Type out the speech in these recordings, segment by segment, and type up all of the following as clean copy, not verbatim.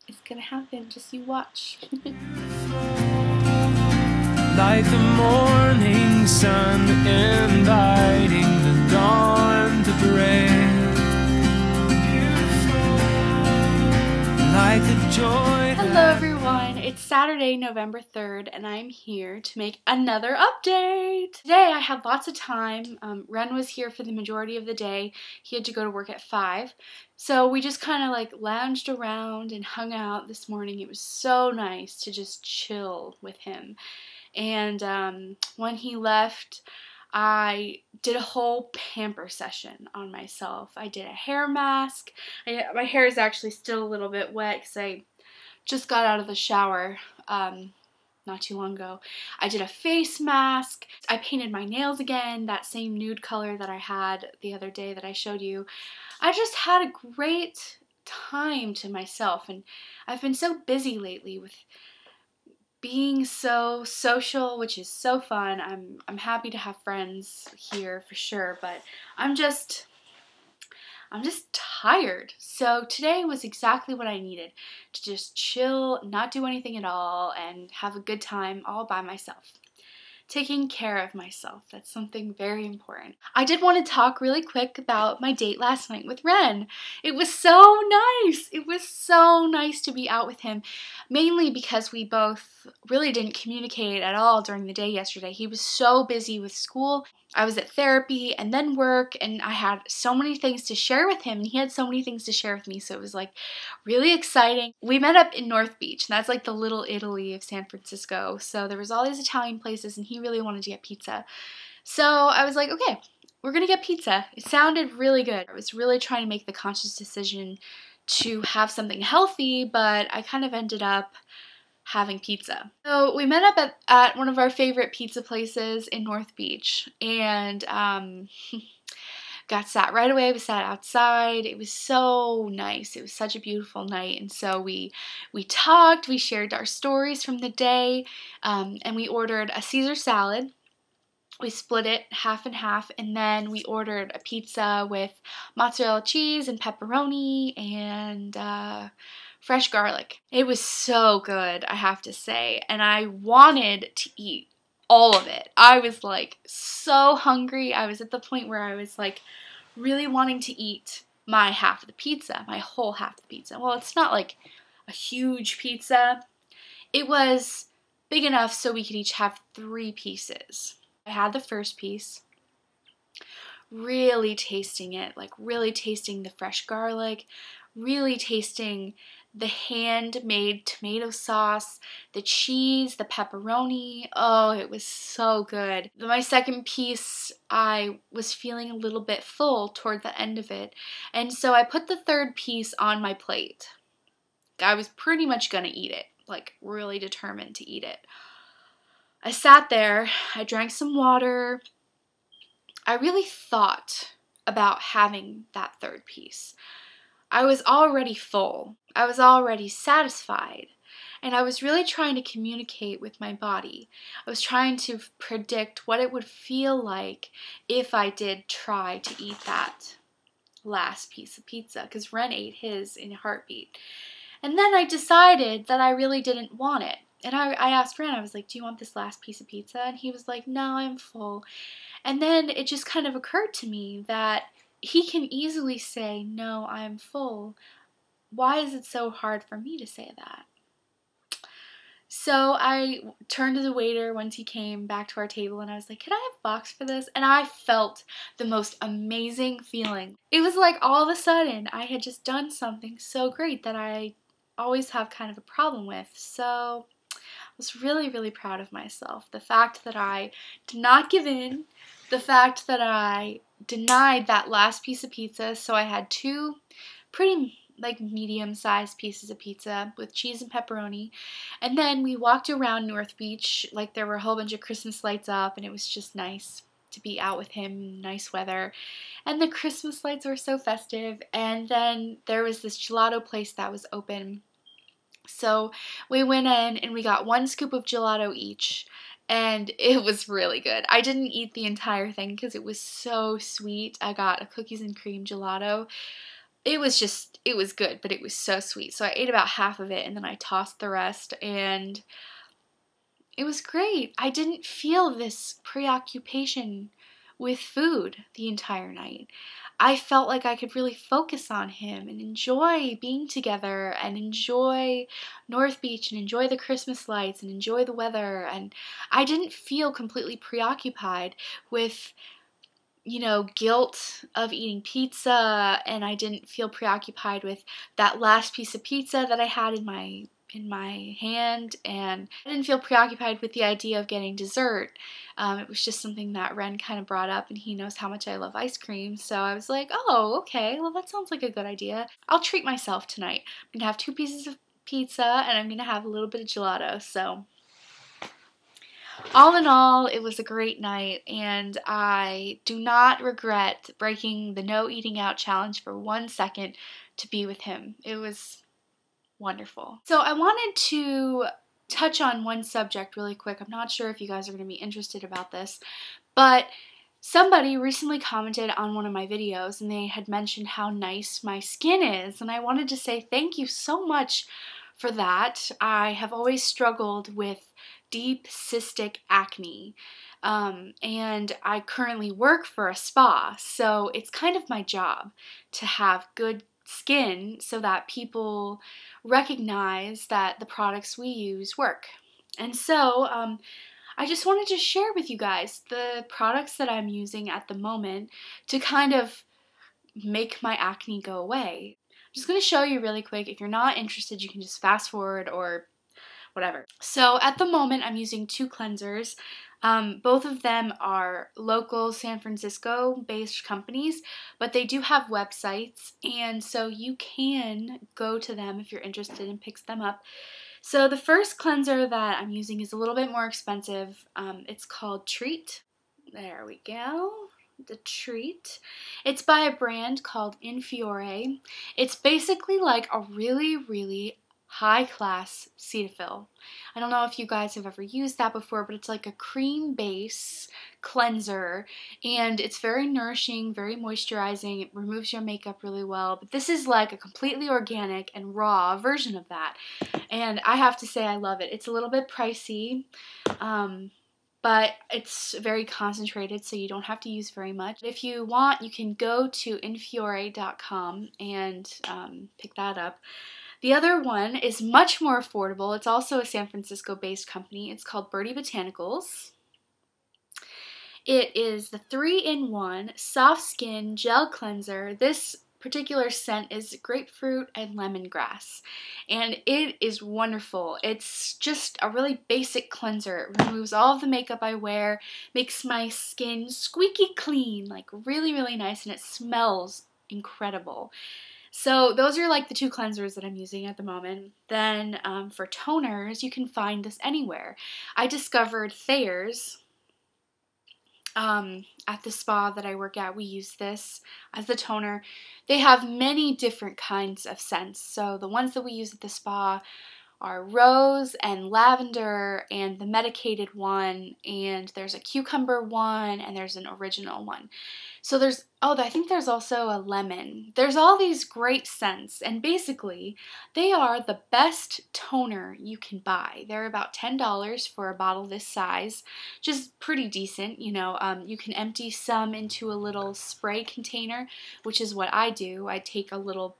It's gonna happen. Just you watch. Like the morning sun inviting the dawn to break. Like the joy. Hello everyone, it's Saturday, November 3rd, and I'm here to make another update. Today I had lots of time. Ren was here for the majority of the day. He had to go to work at 5. So we just kind of like lounged around and hung out this morning. It was so nice to just chill with him. And when he left, I did a whole pamper session on myself. I did a hair mask. My hair is actually still a little bit wet because I just got out of the shower not too long ago. I did a face mask. I painted my nails again, that same nude color that I had the other day that I showed you. I just had a great time to myself, and I've been so busy lately with being so social, which is so fun. I'm happy to have friends here for sure, but I'm just tired. So today was exactly what I needed, to just chill, not do anything at all, and have a good time all by myself. Taking care of myself. That's something very important. I did want to talk really quick about my date last night with Ren. It was so nice. It was so nice to be out with him, mainly because we both really didn't communicate at all during the day yesterday. He was so busy with school. I was at therapy and then work, and I had so many things to share with him, and he had so many things to share with me, so it was like really exciting. We met up in North Beach, and that's like the little Italy of San Francisco, so there was all these Italian places, and he really wanted to get pizza. So I was like, okay, we're gonna get pizza. It sounded really good. I was really trying to make the conscious decision to have something healthy, but I kind of ended up having pizza. So we met up at one of our favorite pizza places in North Beach, and got sat right away. We sat outside. It was so nice. It was such a beautiful night, and so we talked. We shared our stories from the day, and we ordered a Caesar salad. We split it half and half, and then we ordered a pizza with mozzarella cheese and pepperoni and fresh garlic. It was so good, I have to say, and I wanted to eat all of it. I was like so hungry. I was at the point where I was like really wanting to eat my half of the pizza, my whole half of the pizza. Well, it's not like a huge pizza. It was big enough so we could each have 3 pieces. I had the first piece, really tasting it, like really tasting the fresh garlic, really tasting the handmade tomato sauce, the cheese, the pepperoni. Oh, it was so good. My second piece, I was feeling a little bit full toward the end of it, and so I put the third piece on my plate. I was pretty much gonna eat it, like really determined to eat it. I sat there, I drank some water. I really thought about having that third piece. I was already full. I was already satisfied. And I was really trying to communicate with my body. I was trying to predict what it would feel like if I did try to eat that last piece of pizza, because Ren ate his in a heartbeat. And then I decided that I really didn't want it. And I asked Ren, I was like, do you want this last piece of pizza? And he was like, no, I'm full. And then it just kind of occurred to me that he can easily say, no, I'm full. Why is it so hard for me to say that? So I turned to the waiter once he came back to our table, and I was like, can I have a box for this? And I felt the most amazing feeling. It was like all of a sudden I had just done something so great that I always have kind of a problem with. So I was really, really proud of myself. The fact that I did not give in, the fact that I denied that last piece of pizza, so I had 2 pretty like medium-sized pieces of pizza with cheese and pepperoni, and then we walked around North Beach, like there were a whole bunch of Christmas lights up, and it was just nice to be out with him, nice weather, and the Christmas lights were so festive. And then there was this gelato place that was open, so we went in and we got 1 scoop of gelato each, and it was really good. I didn't eat the entire thing because it was so sweet. I got a cookies and cream gelato. it was good, but it was so sweet. So I ate about half of it and then I tossed the rest, and it was great. I didn't feel this preoccupation with food the entire night. I felt like I could really focus on him and enjoy being together and enjoy North Beach and enjoy the Christmas lights and enjoy the weather. And I didn't feel completely preoccupied with, you know, guilt of eating pizza, and I didn't feel preoccupied with that last piece of pizza that I had in my hand, and I didn't feel preoccupied with the idea of getting dessert. It was just something that Ren kind of brought up, and he knows how much I love ice cream, so I was like, oh, okay, well that sounds like a good idea. I'll treat myself tonight. I'm gonna have 2 pieces of pizza, and I'm gonna have a little bit of gelato. So all in all, it was a great night, and I do not regret breaking the no eating out challenge for 1 second to be with him. It was wonderful. So I wanted to touch on one subject really quick. I'm not sure if you guys are going to be interested about this, but somebody recently commented on one of my videos and they had mentioned how nice my skin is, and I wanted to say thank you so much for that. I have always struggled with deep cystic acne, and I currently work for a spa, so it's kind of my job to have good skin so that people recognize that the products we use work. And so I just wanted to share with you guys the products that I'm using at the moment to kind of make my acne go away. I'm just going to show you really quick. If you're not interested, you can just fast forward or whatever. So at the moment, I'm using 2 cleansers. Both of them are local San Francisco-based companies, but they do have websites, and so you can go to them if you're interested and pick them up. So the first cleanser that I'm using is a little bit more expensive. It's called Treat. There we go. The Treat. It's by a brand called Infiore. It's basically like a really, really high-class Cetaphil. I don't know if you guys have ever used that before, but it's like a cream base cleanser, and it's very nourishing, very moisturizing. It removes your makeup really well, but this is like a completely organic and raw version of that, and I have to say I love it. It's a little bit pricey, but it's very concentrated, so you don't have to use very much. If you want, you can go to infiore.com and pick that up. The other one is much more affordable. It's also a San Francisco-based company. It's called Birdie Botanicals. It is the 3-in-1 soft skin gel cleanser. This particular scent is grapefruit and lemongrass, and it is wonderful. It's just a really basic cleanser. It removes all of the makeup I wear, makes my skin squeaky clean, like really, really nice, and it smells incredible. So those are like the 2 cleansers that I'm using at the moment. Then for toners, you can find this anywhere. I discovered Thayer's at the spa that I work at. We use this as the toner. They have many different kinds of scents. So the ones that we use at the spa are rose and lavender and the medicated one, and there's a cucumber one, and there's an original one. So there's, I think there's also a lemon. There's all these great scents, and basically they are the best toner you can buy. They're about $10 for a bottle this size, which is pretty decent, you know. You can empty some into a little spray container, which is what I do. I take a little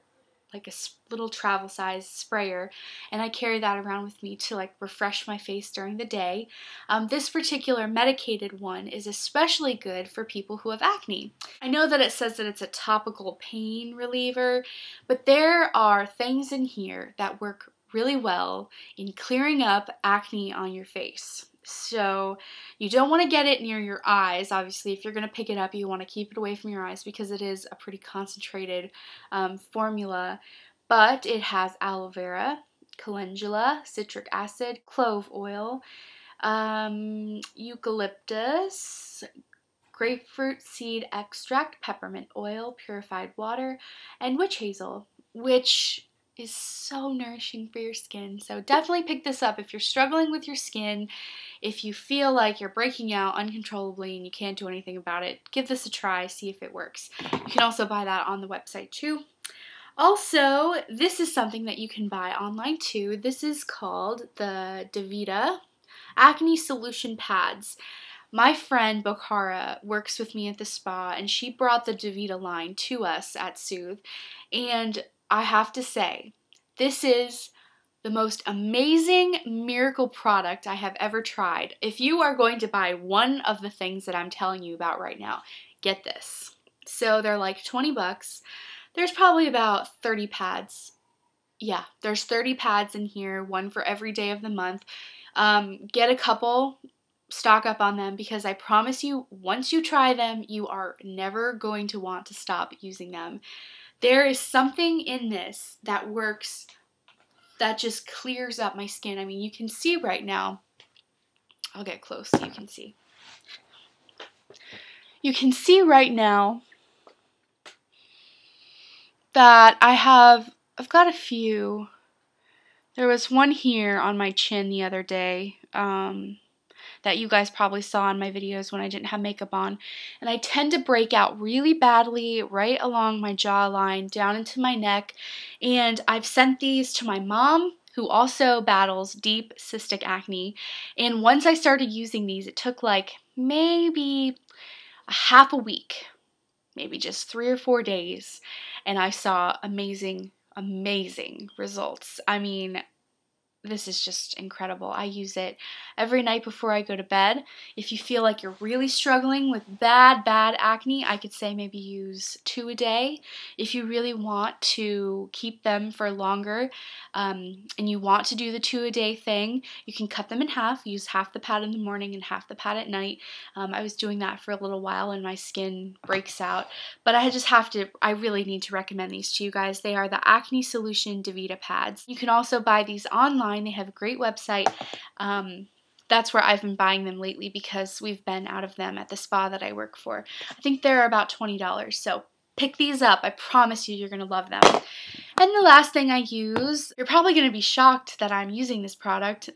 travel size sprayer, and I carry that around with me to like refresh my face during the day. This particular medicated one is especially good for people who have acne. I know that it says that it's a topical pain reliever, but there are things in here that work really well in clearing up acne on your face. So you don't want to get it near your eyes. Obviously, if you're going to pick it up, you want to keep it away from your eyes because it is a pretty concentrated formula. But it has aloe vera, calendula, citric acid, clove oil, eucalyptus, grapefruit seed extract, peppermint oil, purified water, and witch hazel, which is so nourishing for your skin. So definitely pick this up if you're struggling with your skin, if you feel like you're breaking out uncontrollably and you can't do anything about it. Give this a try, see if it works. You can also buy that on the website too. Also, this is something that you can buy online too. This is called the Davita Acne Solution Pads. My friend Bokhara works with me at the spa, and she brought the Davita line to us at Soothe, and I have to say, this is the most amazing miracle product I have ever tried. If you are going to buy one of the things that I'm telling you about right now, get this. So they're like 20 bucks. There's probably about 30 pads. Yeah, there's 30 pads in here, one for every day of the month. Get a couple, stock up on them, because I promise you, once you try them, you are never going to want to stop using them. There is something in this that works, that just clears up my skin. I mean, you can see right now. I'll get close so you can see. You can see right now that I've got a few. There was one here on my chin the other day that you guys probably saw in my videos when I didn't have makeup on. And I tend to break out really badly right along my jawline, down into my neck. And I've sent these to my mom, who also battles deep cystic acne. And once I started using these, it took like maybe a half a week, maybe just 3 or 4 days, and I saw amazing results. I mean, this is just incredible. I use it every night before I go to bed. If you feel like you're really struggling with bad acne, I could say maybe use 2 a day. If you really want to keep them for longer, and you want to do the 2 a day thing, you can cut them in half. Use half the pad in the morning and half the pad at night. I was doing that for a little while and my skin breaks out. But I really need to recommend these to you guys. They are the Acne Solution Davita pads. You can also buy these online. They have a great website. That's where I've been buying them lately because we've been out of them at the spa that I work for. I think they're about $20, so pick these up. I promise you, you're going to love them. And the last thing I use, you're probably going to be shocked that I'm using this product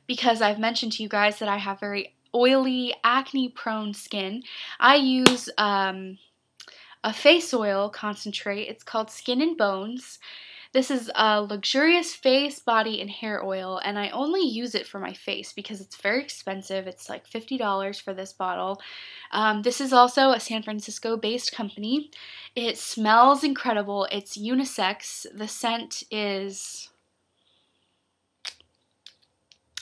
because I've mentioned to you guys that I have very oily, acne-prone skin. I use a face oil concentrate. It's called Skin and Bones. This is a luxurious face, body, and hair oil, and I only use it for my face because it's very expensive. It's like $50 for this bottle. This is also a San Francisco-based company. It smells incredible. It's unisex. The scent is...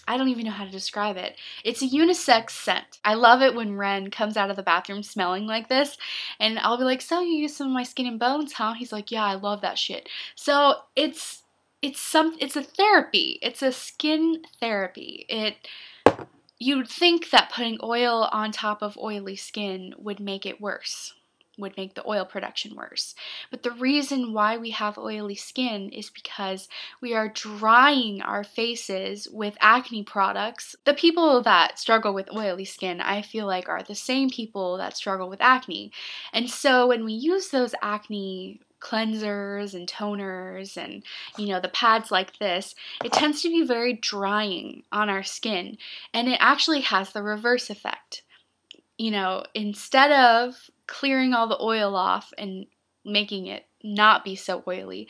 I don't even know how to describe it. It's a unisex scent. I love it when Ren comes out of the bathroom smelling like this, and I'll be like, so you use some of my Skin and Bones, huh? He's like, yeah, I love that shit. So it's a therapy. It's a skin therapy. You'd think that putting oil on top of oily skin would make it worse, would make the oil production worse. But the reason why we have oily skin is because we are drying our faces with acne products. The people that struggle with oily skin, I feel like, are the same people that struggle with acne. And so when we use those acne cleansers and toners and, you know, the pads like this, it tends to be very drying on our skin, and it actually has the reverse effect. You know, instead of clearing all the oil off and making it not be so oily,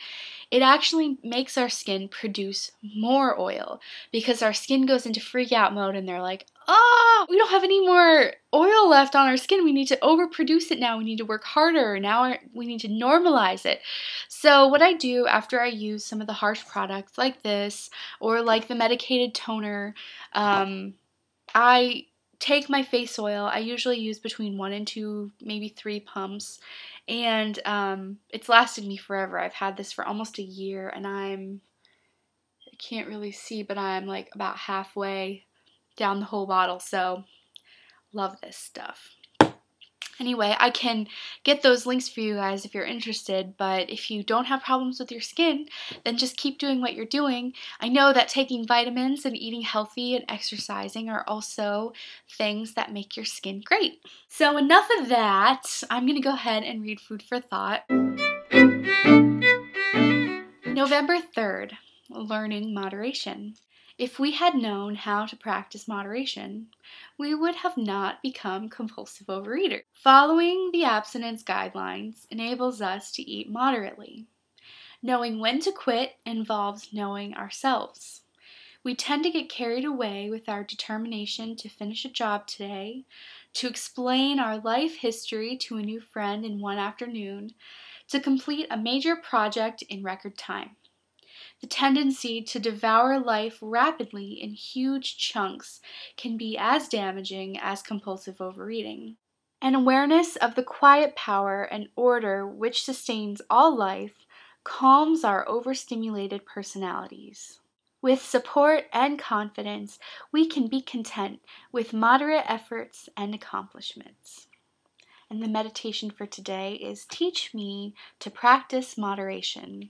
it actually makes our skin produce more oil because our skin goes into freak out mode and they're like, oh, we don't have any more oil left on our skin. We need to overproduce it now. We need to work harder. Now we need to normalize it. So what I do after I use some of the harsh products like this or like the medicated toner, I take my face oil. I usually use between 1 and 2, maybe 3 pumps, and it's lasted me forever. I've had this for almost a year, and I can't really see, but I'm like about halfway down the whole bottle, so love this stuff. Anyway, I can get those links for you guys if you're interested, but if you don't have problems with your skin, then just keep doing what you're doing. I know that taking vitamins and eating healthy and exercising are also things that make your skin great. So enough of that. I'm going to go ahead and read Food for Thought. November 3rd, learning moderation. If we had known how to practice moderation, we would have not become compulsive overeaters. Following the abstinence guidelines enables us to eat moderately. Knowing when to quit involves knowing ourselves. We tend to get carried away with our determination to finish a job today, to explain our life history to a new friend in one afternoon, to complete a major project in record time. The tendency to devour life rapidly in huge chunks can be as damaging as compulsive overeating. An awareness of the quiet power and order which sustains all life calms our overstimulated personalities. With support and confidence, we can be content with moderate efforts and accomplishments. And the meditation for today is teach me to practice moderation.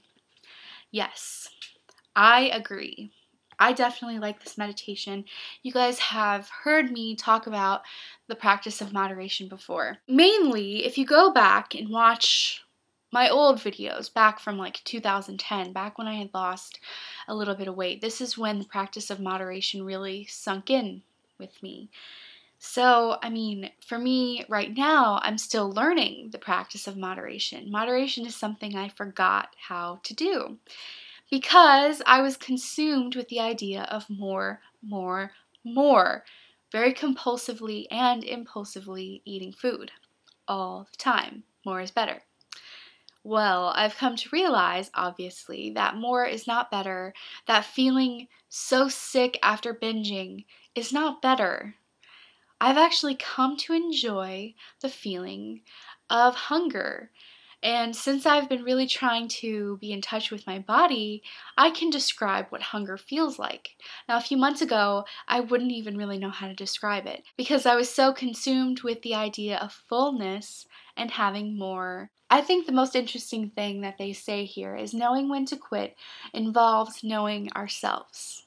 Yes, I agree. I definitely like this meditation. You guys have heard me talk about the practice of moderation before. Mainly, if you go back and watch my old videos back from like 2010, back when I had lost a little bit of weight, this is when the practice of moderation really sunk in with me. So, I mean, for me right now, I'm still learning the practice of moderation. Moderation is something I forgot how to do, because I was consumed with the idea of more, very compulsively and impulsively eating food all the time. More is better. Well, I've come to realize, obviously, that more is not better. That feeling so sick after binging is not better. I've actually come to enjoy the feeling of hunger. And since I've been really trying to be in touch with my body, I can describe what hunger feels like. Now, a few months ago, I wouldn't even really know how to describe it because I was so consumed with the idea of fullness and having more. I think the most interesting thing that they say here is knowing when to quit involves knowing ourselves.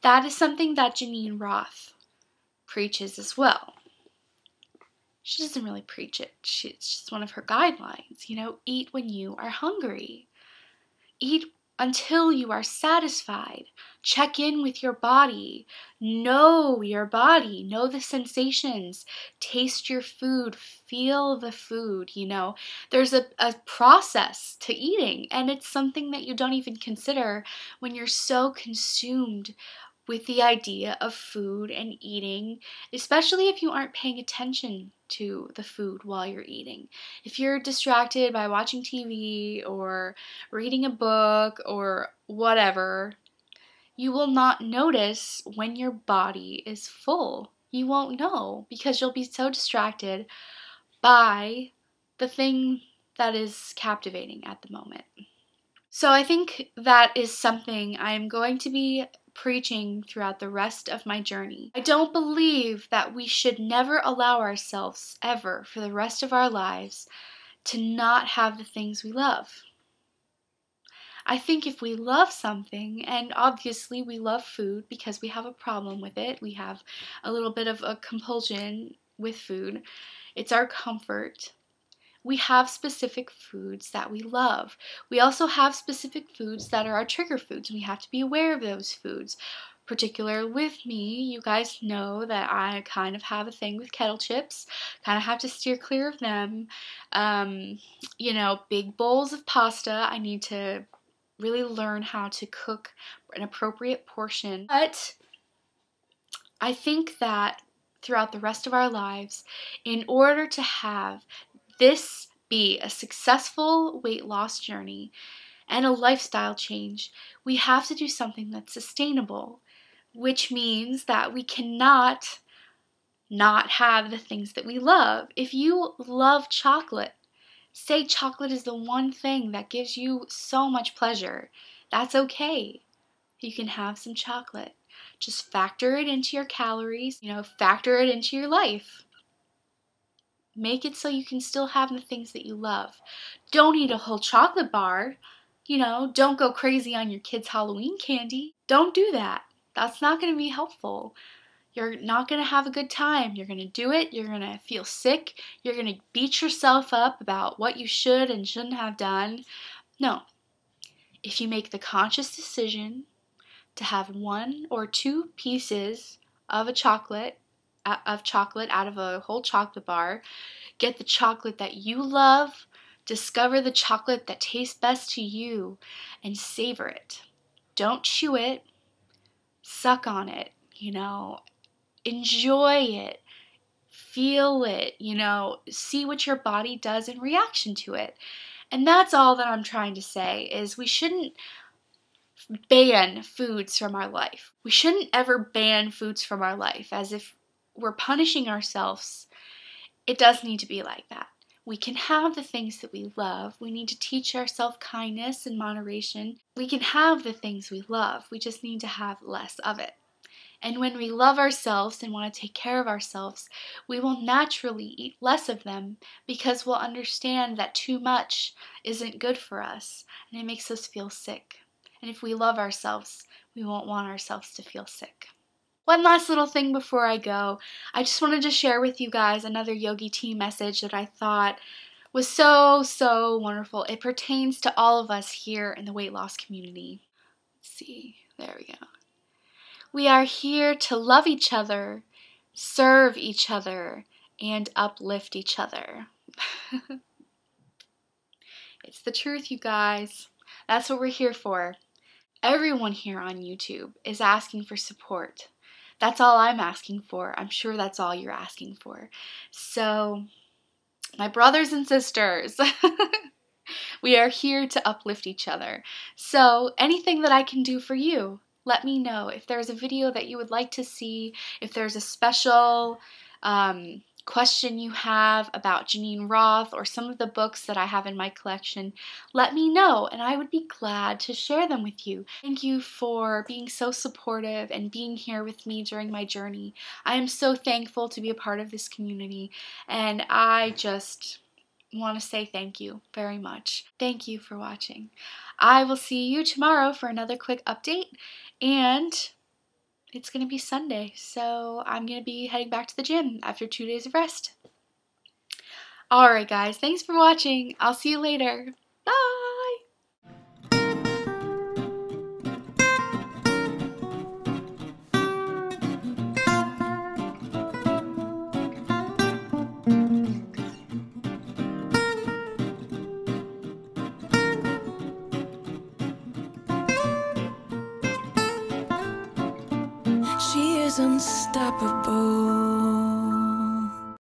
That is something that Janine Roth preaches as well. She doesn't really preach it. It's just one of her guidelines. Eat when you are hungry. Eat until you are satisfied. Check in with your body. Know your body. Know the sensations. Taste your food. Feel the food. There's a process to eating, and it's something that you don't even consider when you're so consumed with the idea of food and eating, especially if you aren't paying attention to the food while you're eating. If you're distracted by watching TV or reading a book or whatever, you will not notice when your body is full. You won't know because you'll be so distracted by the thing that is captivating at the moment. So I think that is something I'm going to be preaching throughout the rest of my journey. I don't believe that we should never allow ourselves ever for the rest of our lives to not have the things we love. I think if we love something, and obviously we love food because we have a problem with it, we have a little bit of a compulsion with food, it's our comfort. We have specific foods that we love. We also have specific foods that are our trigger foods, and we have to be aware of those foods. Particularly with me, you guys know that I kind of have a thing with kettle chips. Kind of have to steer clear of them. Big bowls of pasta. I need to really learn how to cook an appropriate portion. But I think that throughout the rest of our lives, in order to have this be a successful weight loss journey and a lifestyle change, we have to do something that's sustainable, which means that we cannot not have the things that we love. If you love chocolate, say chocolate is the one thing that gives you so much pleasure, that's okay. You can have some chocolate. Just factor it into your calories, factor it into your life. Make it so you can still have the things that you love. Don't eat a whole chocolate bar. Don't go crazy on your kids' Halloween candy. Don't do that. That's not going to be helpful. You're not going to have a good time. You're going to do it. You're going to feel sick. You're going to beat yourself up about what you should and shouldn't have done. No. If you make the conscious decision to have 1 or 2 pieces of chocolate out of a whole chocolate bar, get the chocolate that you love, Discover the chocolate that tastes best to you and savor it. Don't chew it. Suck on it, enjoy it, feel it, see what your body does in reaction to it. And that's all that I'm trying to say, is we shouldn't ban foods from our life. We shouldn't ever ban foods from our life as if we're punishing ourselves. It does need to be like that. We can have the things that we love. We need to teach ourselves kindness and moderation. We can have the things we love. We just need to have less of it. And when we love ourselves and want to take care of ourselves, we will naturally eat less of them because we'll understand that too much isn't good for us and it makes us feel sick. And if we love ourselves, we won't want ourselves to feel sick. One last little thing before I go. I just wanted to share with you guys another Yogi Tea message that I thought was so wonderful. It pertains to all of us here in the weight loss community. Let's see. There we go. We are here to love each other, serve each other, and uplift each other. It's the truth, you guys. That's what we're here for. Everyone here on YouTube is asking for support. That's all I'm asking for. I'm sure that's all you're asking for. So, my brothers and sisters, we are here to uplift each other. So, anything that I can do for you, let me know. If there's a video that you would like to see, if there's a special question you have about Janine Roth or some of the books that I have in my collection, let me know and I would be glad to share them with you. Thank you for being so supportive and being here with me during my journey. I am so thankful to be a part of this community, and I just want to say thank you very much. Thank you for watching. I will see you tomorrow for another quick update, and it's going to be Sunday, so I'm going to be heading back to the gym after 2 days of rest. Alright guys, thanks for watching. I'll see you later. Bye! She is unstoppable.